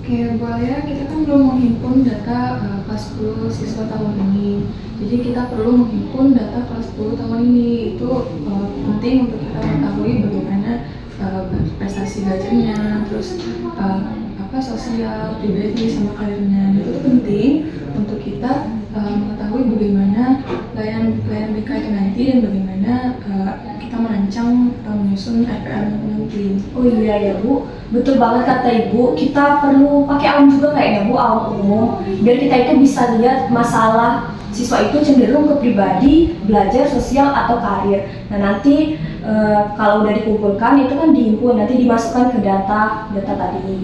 Oke, Bu Alia, kita kan belum menghimpun data kelas 10 siswa tahun ini. Jadi kita perlu menghimpun data kelas 10 tahun ini. Itu penting untuk kita mengetahui bagaimana prestasi belajarnya, terus apa sosial, pribadi, sama karirnya. Itu tuh penting untuk kita mengetahui bagaimana layanan BK itu nanti dan bagaimana kita merancang atau menyusun IPM nanti. Oh iya ya Bu, betul banget kata Ibu. Kita perlu pakai alam juga kayaknya Bu, alam umum, biar kita itu bisa lihat masalah siswa itu cenderung ke pribadi, belajar, sosial, atau karir. Nah nanti kalau udah dikumpulkan itu kan dihimpun, nanti dimasukkan ke data tadi.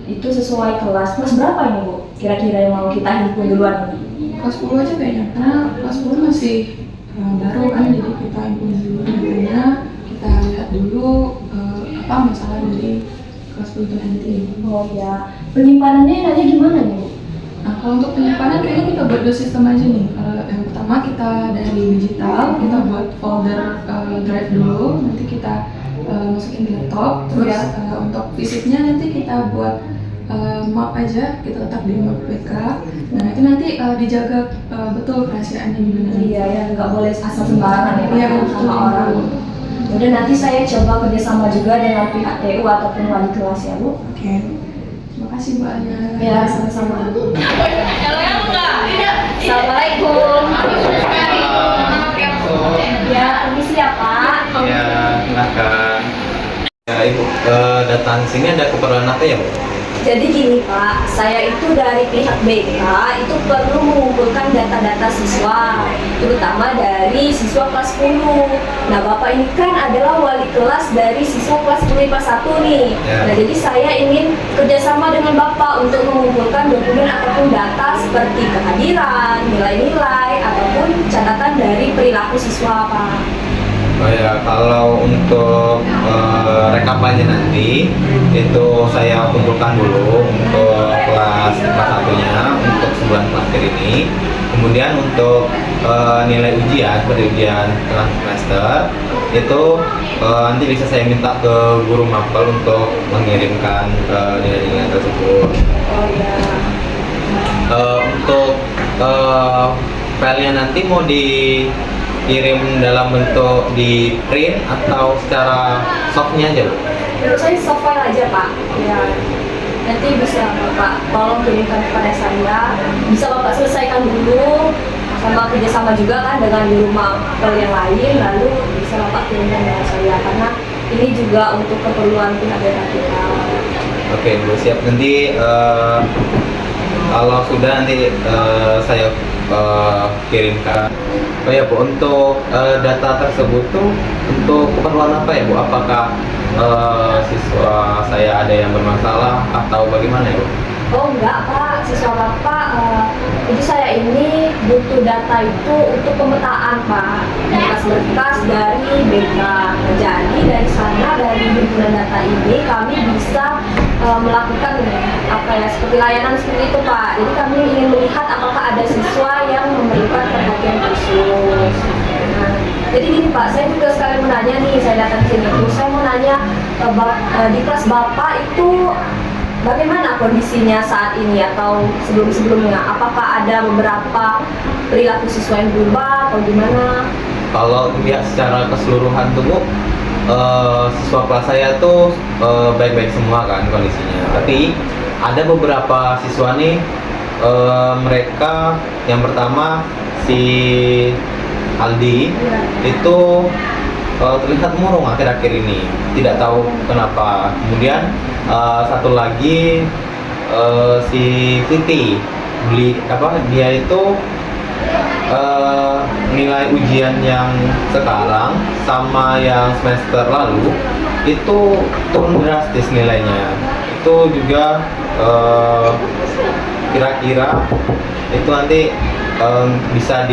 Itu sesuai kelas. Kelas berapa ini Bu? Kira-kira yang mau kita himpun duluan ini? Kelas 10 aja kayaknya, karena kelas 10 masih baru kan, jadi kita himpun dulu datanya, kita lihat dulu apa masalah dari kelas 10 itu nanti. Oh ya, penyimpanannya nanya gimana nih Bu? Nah, kalau untuk penyimpanan kayaknya kita buat dua sistem aja nih. Yang pertama kita dari digital, kita buat folder drive dulu, nanti kita masukin di laptop. Terus untuk fisiknya nanti kita buat map aja, kita letak di map BK. Nah itu nanti dijaga betul kerahasiaannya gimana. Iya ya, nggak boleh asal sembarangan ya Iya, sama betul. orang. Udah nanti saya coba kerjasama juga dengan pihak TU ataupun wali kelas ya Bu. Oke. Terima kasih Bu Alia. Ya, sama-sama. Assalamualaikum. Ya, permisi ya Pak. Ya, silakan. Ya, Ibu, datang sini ada keperluan apa ya, Bu? Jadi gini Pak, saya itu dari pihak BK itu perlu mengumpulkan data-data siswa, terutama dari siswa kelas 10. Nah Bapak ini kan adalah wali kelas dari siswa kelas 10 IPA 1 nih. Ya. Nah jadi saya ingin kerjasama dengan Bapak untuk mengumpulkan dokumen ataupun data seperti kehadiran, nilai-nilai, ataupun catatan dari perilaku siswa Pak. Oh ya, kalau untuk rekapannya nanti itu saya kumpulkan dulu untuk kelas 1-nya untuk sebulan terakhir ini. Kemudian untuk nilai ujian, seperti ujian tengah semester itu nanti bisa saya minta ke guru mapel untuk mengirimkan nilai-nilai tersebut. Oh ya. Untuk filenya nanti mau dikirim dalam bentuk di print atau secara softnya aja, Bu? Menurut saya soft file aja Pak. Ya. Nanti bisa Bapak tolong kirimkan kepada saya. Bisa Bapak selesaikan dulu sama kerjasama juga kan dengan guru mapel yang lain, lalu bisa Bapak kirimkan dengan saya karena ini juga untuk keperluan pihak BK kita. Oke, Bu, siap. Nanti kalau sudah nanti saya kirimkan. Oh ya, Bu, untuk data tersebut tuh untuk keperluan apa ya, Bu? Apakah siswa saya ada yang bermasalah atau bagaimana ya, Bu? Oh enggak Pak, siswa Bapak itu saya ini butuh data itu untuk pemetaan Pak, berkas-berkas dari BK. Jadi dari sana, dari himpunan data ini kami bisa melakukan apa ya, seperti layanan seperti itu Pak. Jadi kami ingin melihat apakah ada siswa yang memerlukan perhatian khusus. Nah, jadi gini Pak, saya juga sekali mau nanya nih, saya datang ke sini tuh, saya mau nanya di kelas Bapak itu bagaimana kondisinya saat ini atau sebelum-sebelumnya? Apakah ada beberapa perilaku siswa yang berubah atau gimana? Kalau dilihat secara keseluruhan tuh, Bu, siswa kelas saya tuh baik-baik semua kan kondisinya. Tapi ada beberapa siswa nih, mereka yang pertama si Aldi itu terlihat murung akhir-akhir ini, tidak tahu kenapa. Kemudian satu lagi si Siti dia itu nilai ujian yang sekarang sama yang semester lalu itu turun drastis nilainya. Itu juga kira-kira itu nanti bisa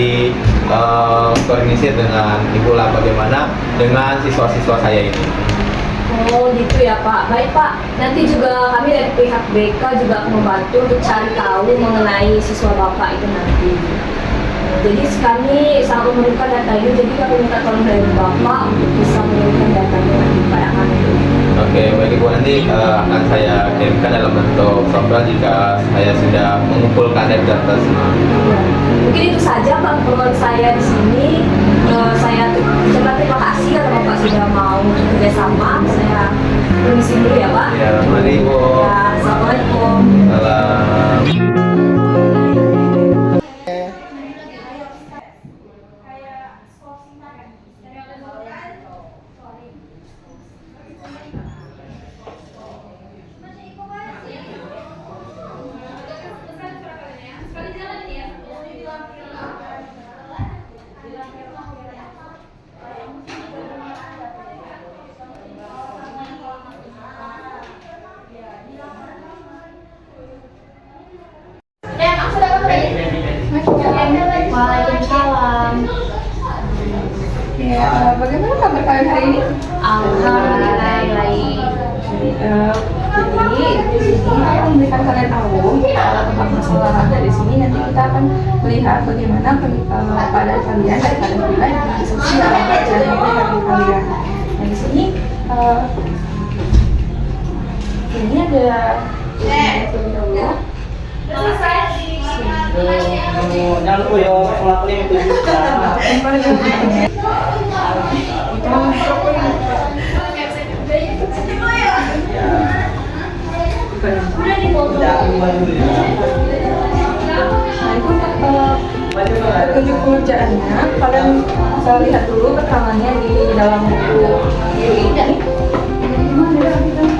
koordinasi dengan Ibu lah bagaimana dengan siswa-siswa saya ini. Oh gitu ya Pak. Baik Pak, nanti juga kami dari pihak BK juga akan membantu untuk cari tahu mengenai siswa Bapak itu nanti. Jadi kami sangat memerlukan data ini, jadi kami minta tolong dari Bapak untuk bisa mengirimkan datanya nanti pada kami. Oke, baik Ibu, nanti akan saya kirimkan dalam bentuk software jika saya sudah mengumpulkan data semua. Mungkin itu saja Pak permohonan saya di sini. Saya ucapkan terima kasih karena Bapak sudah mau kerjasama. Saya permisi dulu ya Pak. Ya, mari Ibu. Ya, Assalamualaikum. Salam. Waalaikumsalam. Ya, bagaimana kabar kalian hari ini? Alhamdulillah baik. Jadi di sini saya memberikan kalian tahu tentang masalah dari sini. Nanti kita akan melihat bagaimana keadaan kalian dari kalian pribadi, sosial, dan ekonomi kalian. Nah di sini ini ada terlebih dahulu. Jangan lupa ya, ngelakuin itu juga. Nah itu petunjuk pengerjaannya, kalian bisa lihat dulu keterangannya di dalam buku ini.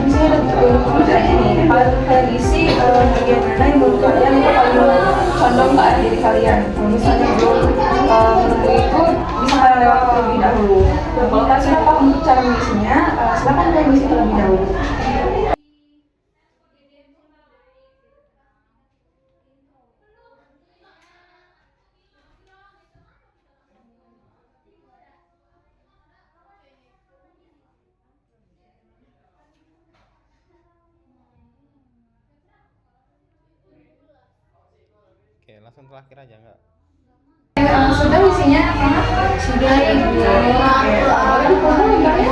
Bisa ada petunjuk pengerjaannya nih. Kalian isi bagian mana yang menurut kalian itu paling condong ke arah diri kalian. Kalau misalnya belum menunggu itu, bisa kalian lewat terlebih dahulu. Nah, kalau kalian sudah paham cara mengisinya, silakan kalian isi terlebih dahulu. Oke, langsung terakhir aja enggak? Sudah isinya apa? Sudah ibu. Boleh difoto gambarnya?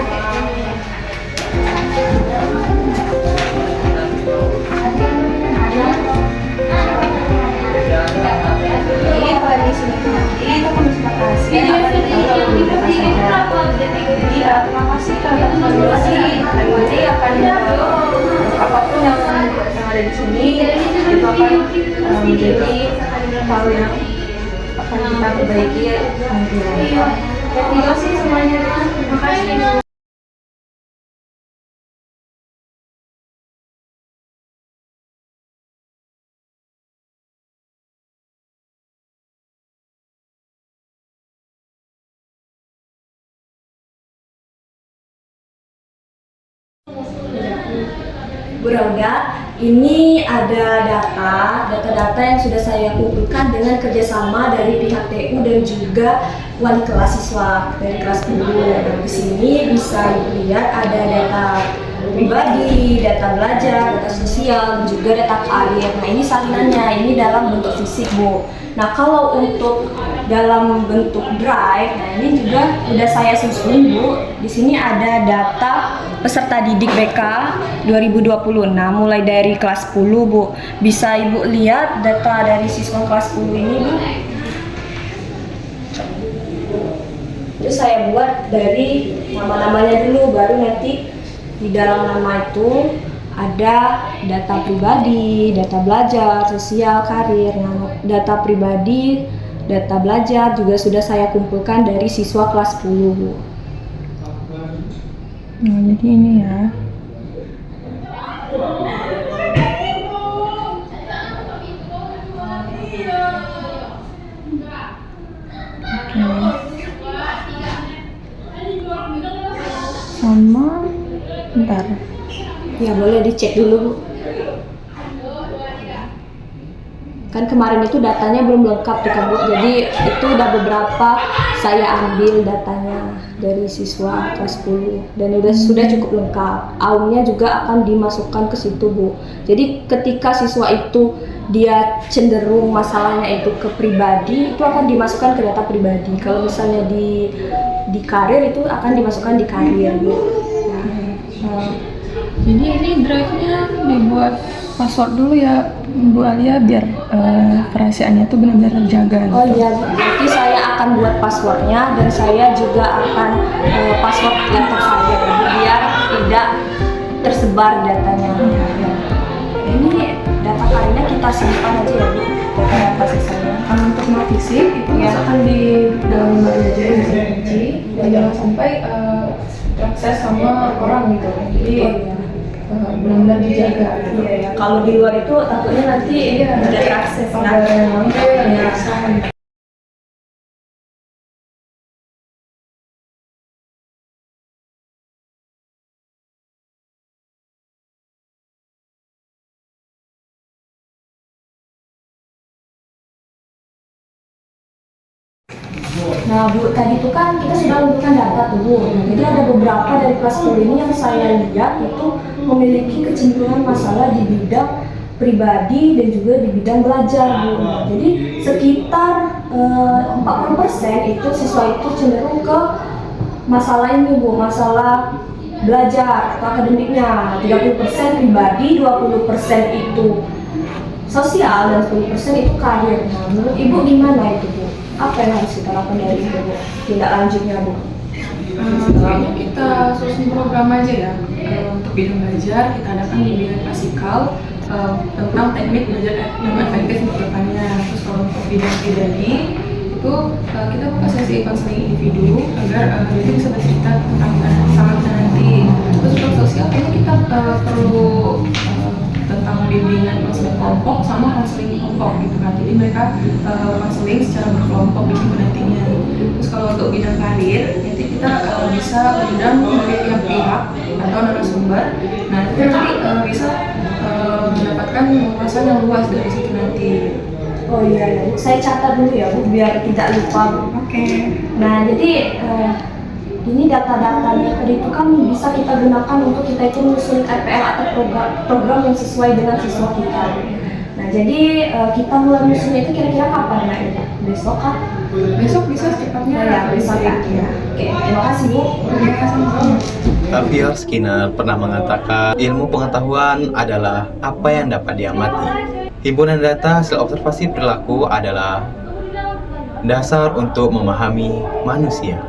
Jadi kalau di sini nanti itu terima kasih. Jadi terima kasih karena kolaborasi. Nanti akan apapun yang ada di sini itu akan menjadi hal yang akan kita perbaiki nantinya. Terima kasih semuanya. Terima kasih. Bu Rauda, ini ada data-data yang sudah saya kumpulkan dengan kerjasama dari pihak TU dan juga wali kelas siswa dari kelas 10. Di sini bisa dilihat ada data pribadi, data belajar, data sosial, juga data karir. Nah ini salinannya, ini dalam bentuk fisik Bu. Nah kalau untuk dalam bentuk drive, nah ini juga sudah saya susun Bu. Di sini ada data peserta didik BK 2026 mulai dari kelas 10 Bu. Bisa Ibu lihat data dari siswa kelas 10 ini Bu. Itu saya buat dari nama-namanya dulu, baru nanti di dalam nama itu ada data pribadi, data belajar, sosial, karir. Nah, data pribadi, data belajar juga sudah saya kumpulkan dari siswa kelas 10 Bu. Nah, jadi ini ya. Sama, bentar. Ya boleh dicek dulu Bu. Kan kemarin itu datanya belum lengkap tuh kan Bu. Jadi itu udah beberapa saya ambil datanya dari siswa kelas 10 dan sudah cukup lengkap. AUM-nya juga akan dimasukkan ke situ Bu. Jadi ketika siswa itu dia cenderung masalahnya itu ke pribadi, itu akan dimasukkan ke data pribadi. Kalau misalnya di karir itu akan dimasukkan di karir Bu. Nah, Jadi ini drive-nya dibuat password dulu ya Bu Alia biar kerahasiaannya tuh benar-benar terjaga. Oh gitu. iya, berarti saya akan buat passwordnya dan saya juga akan password laptop saya biar tidak tersebar datanya. Ya. Ini data Karina kita simpan aja ya Bu, data sisanya. Kalau untuk mau fisik itu Ya. misalkan di dalam lemari aja bisa kunci dan jangan sampai terakses sama orang gitu. Jadi benar-benar dijaga. Gitu. Iya ya, kalau di luar itu takutnya nanti tidak terakses. Ada yang sampai Ya. ya. Nah Bu, tadi itu kan kita sudah menentukan data tuh Bu. Nah, jadi ada beberapa dari kelas 10 ini yang saya lihat itu memiliki kecenderungan masalah di bidang pribadi dan juga di bidang belajar Bu. Nah, jadi sekitar 40% itu siswa itu cenderung ke masalah ini Bu, masalah belajar atau akademiknya. 30% pribadi, 20% itu sosial dan 10% itu karir. Nah, menurut Ibu gimana itu Bu? Apa yang harus kita lakukan dari itu Bu? Tindak lanjutnya Bu? Kayaknya kita susun program aja ya. Untuk bidang belajar kita adakan bimbingan klasikal tentang teknik belajar yang efektif untuk depannya. Terus kalau untuk bidang pribadi itu kita buka sesi konseling individu agar dia bisa bercerita tentang sama kita nanti. Terus untuk sosial kayaknya kita perlu tentang bimbingan konseling kelompok sama konseling kelompok gitu kan. Jadi mereka konseling secara berkelompok gitu nantinya. Terus kalau untuk bidang karir nanti kita bisa undang dari tiap pihak atau narasumber. Nah kita nanti bisa mendapatkan wawasan yang luas dari situ nanti. Oh iya ya, Bu. Saya catat dulu ya Bu, biar tidak lupa Bu. Oke. Nah jadi ini data-datanya tadi itu kan bisa kita gunakan untuk kita itu menyusun RPL atau program yang sesuai dengan siswa kita. Nah jadi kita mulai menyusunnya itu kira-kira kapan Nah ini? Besok kan? Besok bisa secepatnya Ya, besok ya. ya. Oke, terima kasih Bu. Terima kasih sama-sama. Xavier Skinner pernah mengatakan ilmu pengetahuan adalah apa yang dapat diamati. Himpunan data hasil observasi perilaku adalah dasar untuk memahami manusia.